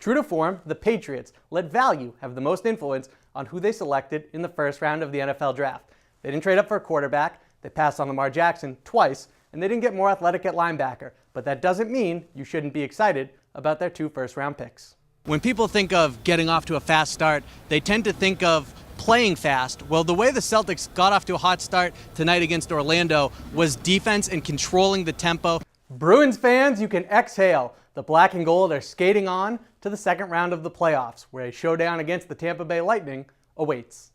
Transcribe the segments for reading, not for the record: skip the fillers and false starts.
True to form, the Patriots let value have the most influence on who they selected in the first round of the NFL draft. They didn't trade up for a quarterback, they passed on Lamar Jackson twice, and they didn't get more athletic at linebacker. But that doesn't mean you shouldn't be excited about their 2 first-round picks. When people think of getting off to a fast start, they tend to think of playing fast. Well, the way the Celtics got off to a hot start tonight against Orlando was defense and controlling the tempo. Bruins fans, you can exhale. The black and gold are skating on to the second round of the playoffs, where a showdown against the Tampa Bay Lightning awaits.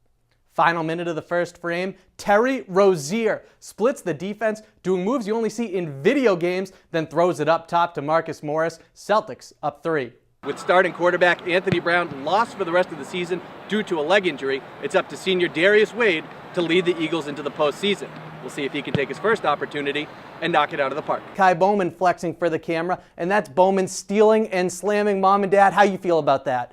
Final minute of the first frame, Terry Rozier splits the defense, doing moves you only see in video games, then throws it up top to Marcus Morris. Celtics up 3. With starting quarterback Anthony Brown lost for the rest of the season due to a leg injury, it's up to senior Darius Wade to lead the Eagles into the postseason. We'll see if he can take his first opportunity and knock it out of the park. Kai Bowman flexing for the camera, and that's Bowman stealing and slamming mom and dad. How you feel about that?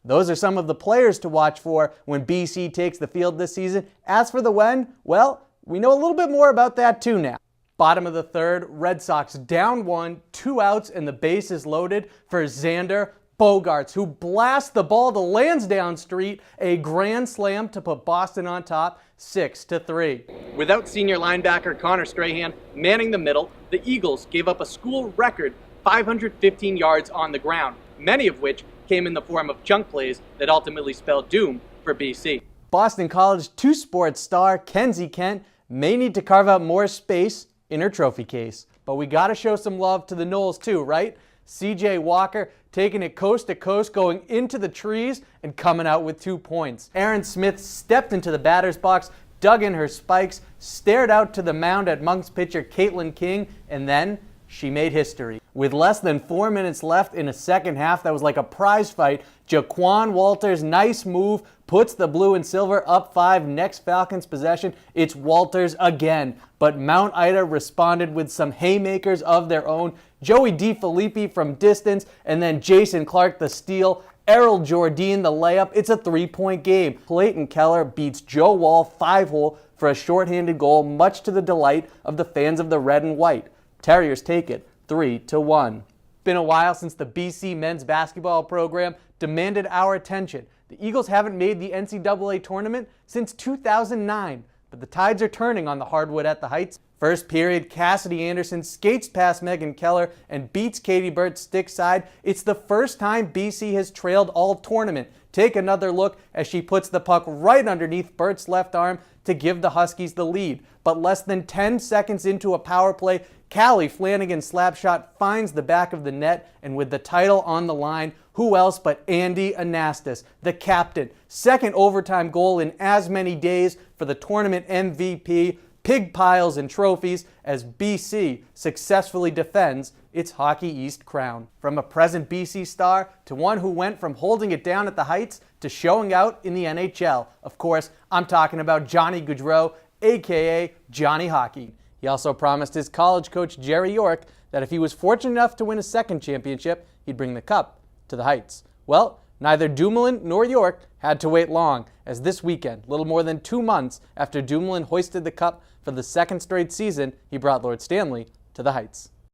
Those are some of the players to watch for when BC takes the field this season. As for the when, well, we know a little bit more about that too now. Bottom of the third, Red Sox down 1, 2 outs, and the base is loaded for Xander Bogaerts, who blasts the ball to Lansdowne Street, a grand slam to put Boston on top, 6-3. Without senior linebacker Connor Strahan manning the middle, the Eagles gave up a school record 515 yards on the ground, many of which came in the form of chunk plays that ultimately spelled doom for BC. Boston College 2-sport star Kenzie Kent may need to carve out more space in her trophy case. But we gotta show some love to the Noles too, right? CJ Walker taking it coast to coast, going into the trees and coming out with 2 points. Aaron Smith stepped into the batter's box, dug in her spikes, stared out to the mound at Monks pitcher Caitlin King, and then she made history. With less than 4 minutes left in a second half that was like a prize fight, Jaquan Walters' nice move puts the blue and silver up 5. Next Falcons possession, it's Walters again. But Mount Ida responded with some haymakers of their own. Joey DeFilippi from distance, and then Jason Clark the steal. Errol Jordine the layup. It's a 3-point game. Clayton Keller beats Joe Wall 5-hole for a shorthanded goal, much to the delight of the fans of the red and white. Terriers take it 3-1. Been a while since the BC men's basketball program demanded our attention. The Eagles haven't made the NCAA tournament since 2009, but the tides are turning on the hardwood at the Heights. First period, Cassidy Anderson skates past Megan Keller and beats Katie Burt stick side. It's the first time BC has trailed all tournament. Take another look as she puts the puck right underneath Burt's left arm to give the Huskies the lead. But less than 10 seconds into a power play, Callie Flanagan's slap shot finds the back of the net, and with the title on the line, who else but Andy Anastas, the captain. Second overtime goal in as many days for the tournament MVP. Pig piles and trophies as BC successfully defends its Hockey East crown. From a present BC star to one who went from holding it down at the Heights to showing out in the NHL. Of course, I'm talking about Johnny Gaudreau, aka Johnny Hockey. He also promised his college coach Jerry York that if he was fortunate enough to win a second championship, he'd bring the cup to the Heights. Well, neither Dumoulin nor York had to wait long, as this weekend, little more than 2 months after Dumoulin hoisted the cup for the second straight season, he brought Lord Stanley to the Heights.